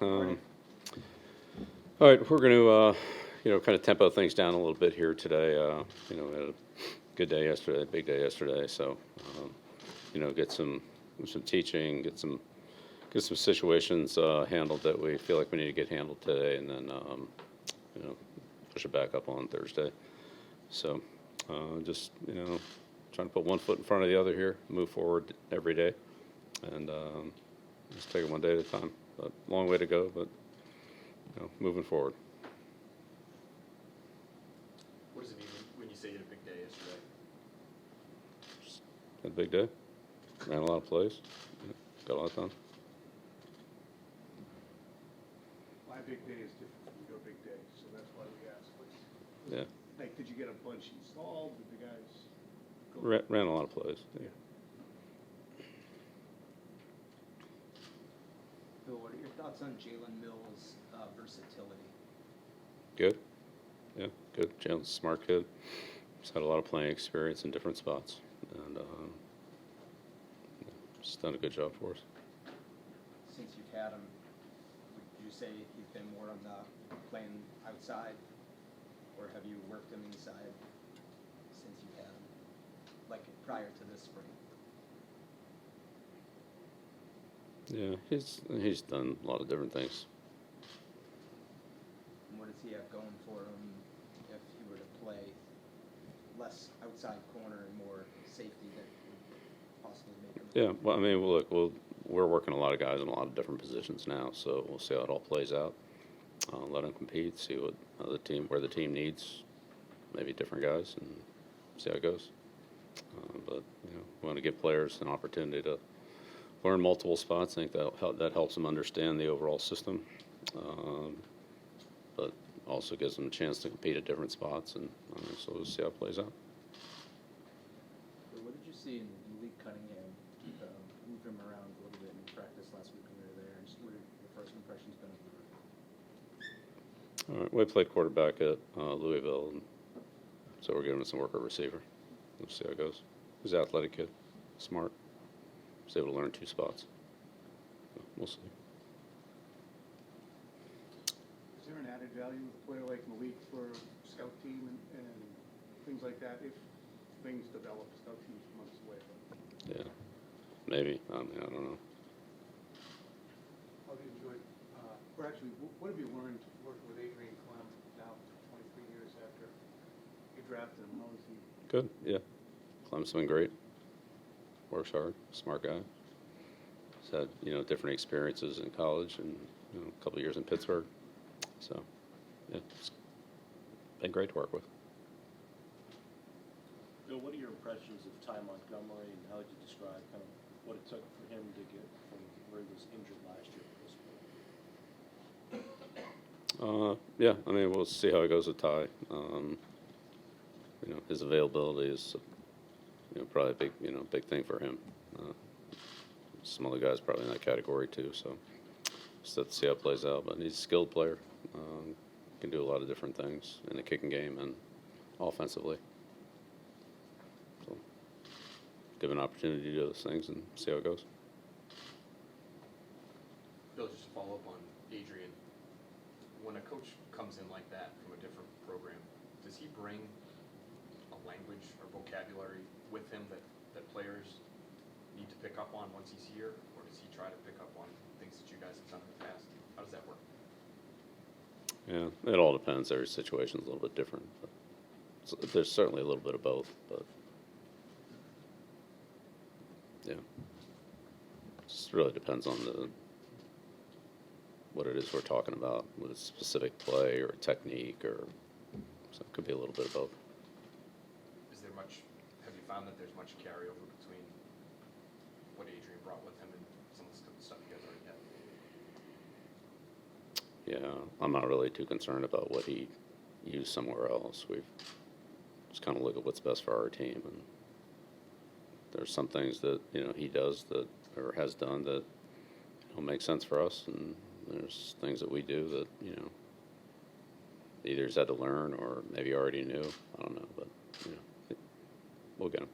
All right, we're going to, kind of tempo things down a little bit here today. We had a good day yesterday, big day yesterday. So, get some teaching, get some situations handled that we feel like we need to get handled today, and then, push it back up on Thursday. So, just, trying to put one foot in front of the other here, move forward every day, and just take it one day at a time. A long way to go, but moving forward. What does it mean when you say you had a big day yesterday? Just had a big day. Ran a lot of plays. Got a lot done. My big day is different from your big day, so that's why we asked. Yeah. Like, did you get a bunch installed? Did the guys go? Ran a lot of plays. Yeah. Bill, what are your thoughts on Jalen Mills' versatility? Good. Yeah, good. Jalen's a smart kid. He's had a lot of playing experience in different spots, and he's done a good job for us. Since you've had him, would you say you've been more on the playing outside, or have you worked him inside since you've had him, like prior to this spring? Yeah, he's done a lot of different things. And what does he have going for him if he were to play less outside corner and more safety that would possibly make him? Yeah, well, I mean, look, we're working a lot of guys in a lot of different positions now, so we'll see how it all plays out. Let them compete, see what where the team needs maybe different guys, and see how it goes. But we want to give players an opportunity to learn multiple spots. I think that helps them understand the overall system, but also gives them a chance to compete at different spots, and so we'll see how it plays out. What did you see in Malik Cunningham move him around a little bit in practice last week when we were there? And just what are your first impressions been of him? All right, we played quarterback at Louisville, and so we're giving him some work at receiver. We'll see how it goes. He's an athletic kid, smart. Was able to learn two spots. So we'll see. Is there an added value with a player like Malik for a scout team and things like that if things develop? Scout teams months away. Yeah, maybe. I don't know. How have you enjoyed, or actually, what have you learned working with Adrian Clem now 23 years after you drafted him? How is he? Good, yeah. Clem's been great. Works hard, smart guy. He's had, different experiences in college and, a couple of years in Pittsburgh. So, yeah, it's been great to work with. Bill, what are your impressions of Ty Montgomery, and how would you describe kind of what it took for him to get from where he was injured last year to this point? Yeah, I mean, we'll see how it goes with Ty. His availability is, probably a big thing for him. Some other guys probably in that category too, so just have to see how it plays out. But he's a skilled player, can do a lot of different things in the kicking game and offensively. So give an opportunity to do those things and see how it goes. Bill, just to follow up on Adrian, when a coach comes in like that from a different program, does he bring a language or vocabulary with him that players need to pick up on once he's here, or does he try to pick up on things that you guys have done in the past? How does that work? Yeah, it all depends. Every situation's a little bit different. But there's certainly a little bit of both, but yeah, it just really depends on what it is we're talking about, with a specific play or a technique, or so it could be a little bit of both. Is there much? Have you found that there's much carryover between what Adrian brought with him and some of the stuff you guys already have? Yeah, I'm not really too concerned about what he used somewhere else. We've just kind of look at what's best for our team, and there's some things that he does that or has done that make sense for us, and there's things that we do that either he's had to learn or maybe already knew. I don't know, but we'll get him.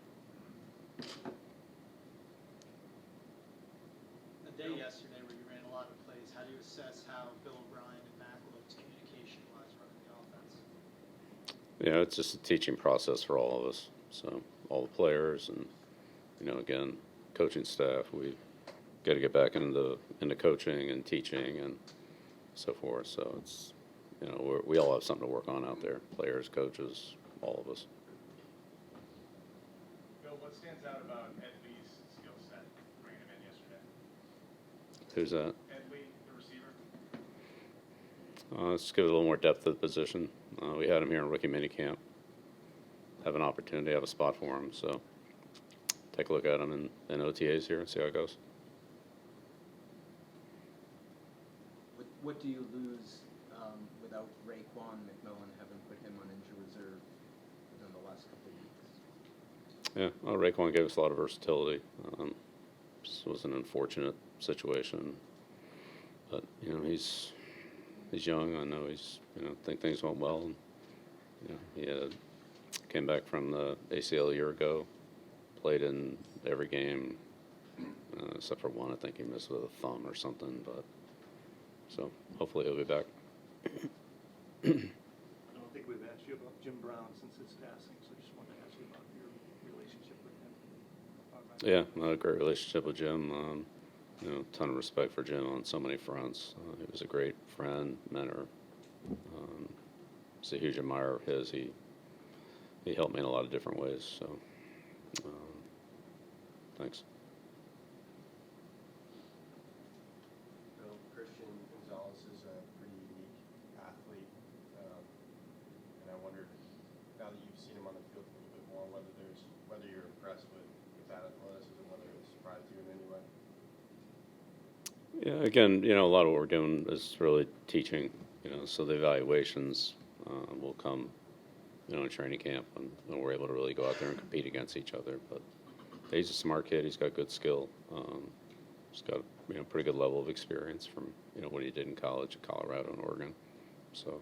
The day yesterday where you ran a lot of plays, how do you assess how how Bill O'Brien and Mac looked communication-wise running the offense? Yeah, it's just a teaching process for all of us. So all the players and, again, coaching staff, we got to get back into coaching and teaching and so forth. So it's, we all have something to work on out there, players, coaches, all of us. Bill, what stands out about Ed Lee's skill set bringing him in yesterday? Who's that? Ed Lee, the receiver. Let's give it a little more depth to the position. We had him here in rookie minicamp. Have an opportunity, have a spot for him. So take a look at him in OTAs here and see how it goes. What do you lose without Raekwon McMillan having put him on injury reserve within the last couple of weeks? Yeah, Raekwon gave us a lot of versatility. This was an unfortunate situation, but he's young. I know he's think things went well. And, he came back from the ACL a year ago, played in every game except for one. I think he missed with a thumb or something, but so hopefully he'll be back. I don't think we've asked you about Jim Brown since his passing, so I just wanted to ask you about your relationship with him. Yeah, a great relationship with Jim. Ton of respect for Jim on so many fronts. He was a great friend, mentor. Was a huge admirer of his. He helped me in a lot of different ways. So, thanks. Bill, Christian Gonzalez is a pretty unique athlete, and I wondered, now that you've seen him on the field a little bit more, whether you're impressed with that athleticism, whether it surprised you in any way. Yeah, again, a lot of what we're doing is really teaching. So the evaluations will come, in training camp, and we're able to really go out there and compete against each other. But he's a smart kid. He's got good skill. He's got pretty good level of experience from what he did in college at Colorado and Oregon. So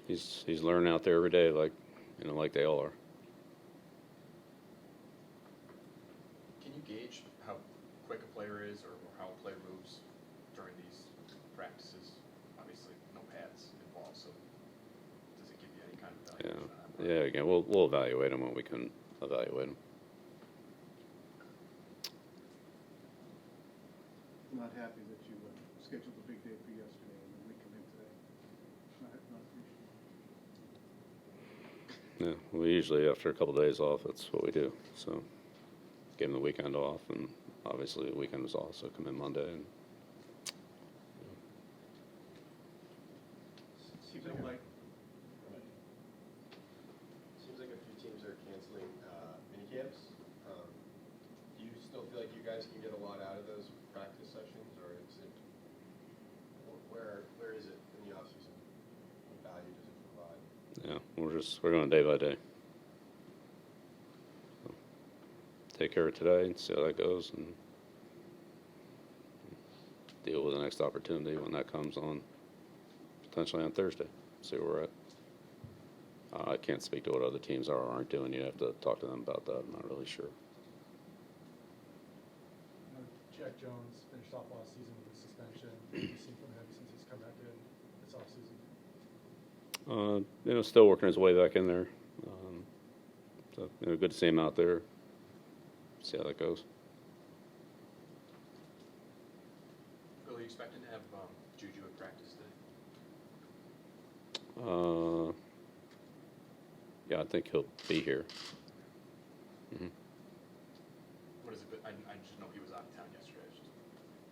he's learning out there every day, like they all are. Can you gauge how quick a player is or how a player moves during these practices? Obviously, no pads involved, so does it give you any kind of evaluation on that? Yeah. Again, we'll evaluate him when we can evaluate him. I'm not happy that you scheduled a big day for yesterday and then we come in today. Not appreciated. Yeah, we usually, after a couple of days off, that's what we do. So give him the weekend off, and obviously the weekend was off, so come in Monday. And Seems like a few teams are canceling minicamps. Do you still feel like you guys can get a lot out of those practice sessions, or is it where is it in the offseason? What value does it provide? yeah, we're going day by day. So take care of today and see how that goes, and deal with the next opportunity when that comes on, potentially on Thursday. See where we're at. I can't speak to what other teams are or aren't doing. You have to talk to them about that. I'm not really sure. Jack Jones finished off last season with a suspension. What have you seen from him since he's come back in this offseason? Still working his way back in there. So good to see him out there. See how that goes. Bill, are you expecting to have Juju at practice today? Yeah, I think he'll be here. Mm-hmm. What has it been? I just know he was out of town yesterday.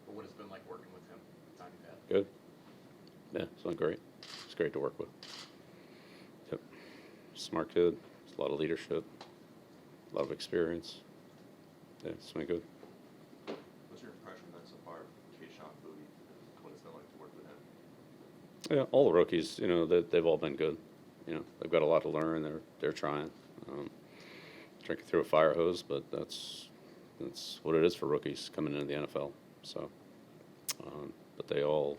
But what has it been like working with him the time you've had? Good. Yeah, it's been great. It's great to work with. Yep. Smart kid. A lot of leadership. A lot of experience. Yeah, it's been good. What's your impression then so far of Keyshawn Booty? What it's been like to work with him? Yeah, all the rookies, they've all been good. They've got a lot to learn. They're trying. Drinking through a fire hose, but that's what it is for rookies coming into the NFL. So, but they all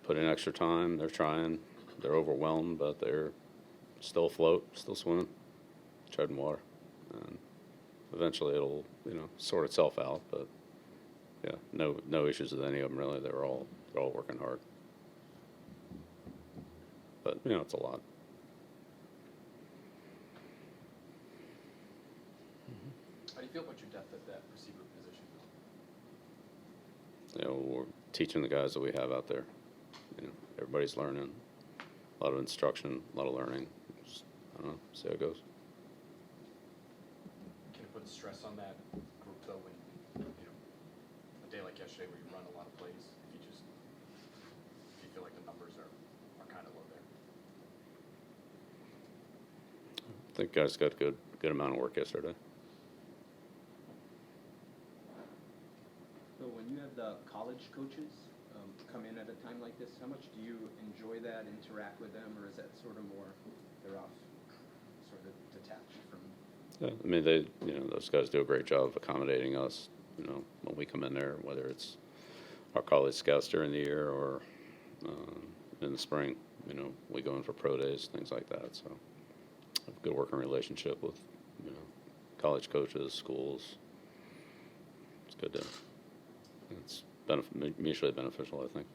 put in extra time. They're trying. They're overwhelmed, but they're still afloat, still swimming, treading water. And eventually it'll, sort itself out. But yeah, no issues with any of them really. They're all working hard. But it's a lot. How do you feel about your depth at that receiver position? We're teaching the guys that we have out there. Everybody's learning. A lot of instruction, a lot of learning. Just, I don't know, see how it goes. Can you put stress on that group though when, a day like yesterday where you run a lot of plays, if you feel like the numbers are kind of low there? I think guys got a good amount of work yesterday. So when you have the college coaches come in at a time like this, how much do you enjoy that, interact with them, or is that sort of more, they're off, sort of detached from? Yeah, I mean, those guys do a great job of accommodating us, when we come in there, whether it's our college scouts during the year or in the spring, we go in for pro days, things like that. So I have a good working relationship with, college coaches, schools. It's good to, it's mutually beneficial, I think.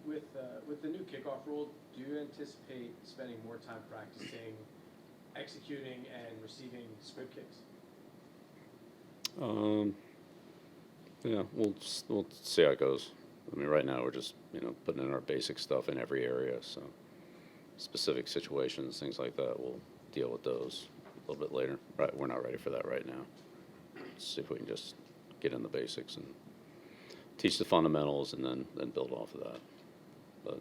With the new kickoff rule, do you anticipate spending more time practicing executing and receiving squib kicks? Yeah, we'll see how it goes. I mean, right now we're just putting in our basic stuff in every area. So specific situations, things like that, we'll deal with those a little bit later. Right, we're not ready for that right now. See if we can just get in the basics and teach the fundamentals, and then build off of that. But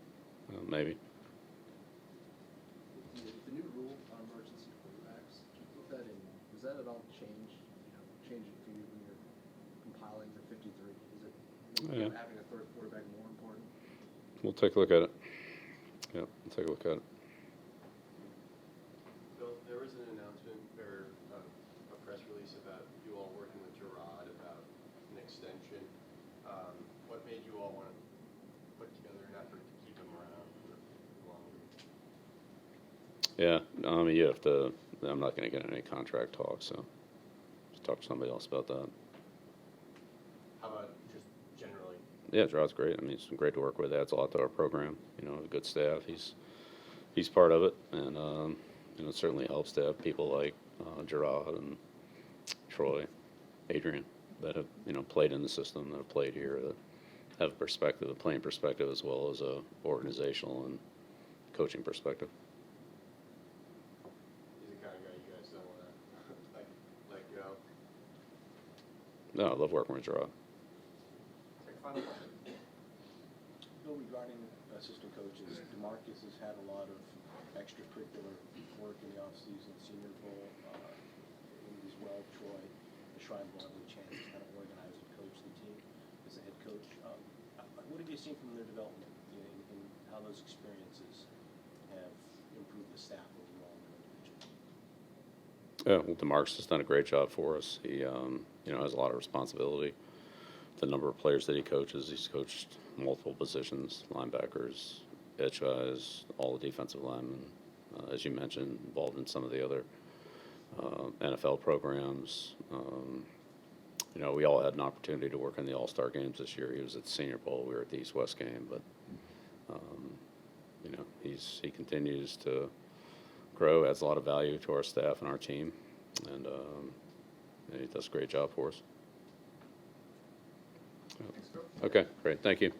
maybe. The new rule on emergency quarterbacks, did you put that in, does that at all change it for you when you're compiling the 53? Is it having a third quarterback more important? We'll take a look at it. Yeah, we'll take a look at it. Bill, there was an announcement or a press release about you all working with Gerard about an extension. What made you all want to put together an effort to keep him around for longer? Yeah, you have to. I'm not going to get any contract talk, so just talk to somebody else about that. How about just generally? Yeah, Gerard's great. I mean, he's been great to work with. Adds a lot to our program. A good staff. He's part of it, and it certainly helps to have people like Gerard and Troy, Adrian, that have played in the system, that have played here, that have a playing perspective as well as a organizational and coaching perspective. He's the kind of guy you guys don't want to let go. No, I love working with Gerard. Final question. Bill, regarding assistant coaches, DeMarcus has had a lot of extracurricular work in the offseason, Senior Bowl, as well, Troy, the Shrine Bowl, having a chance to kind of organize and coach the team as a head coach. What have you seen from their development and how those experiences have improved the staff overall in the division? Yeah, well, DeMarcus has done a great job for us. He, has a lot of responsibility. The number of players that he coaches, he's coached multiple positions, linebackers, edge guys, all the defensive linemen, as you mentioned, involved in some of the other NFL programs. We all had an opportunity to work in the All-Star games this year. He was at the Senior Bowl. We were at the East-West game. But, he continues to grow, adds a lot of value to our staff and our team. And he does a great job for us. Okay, great. Thank you.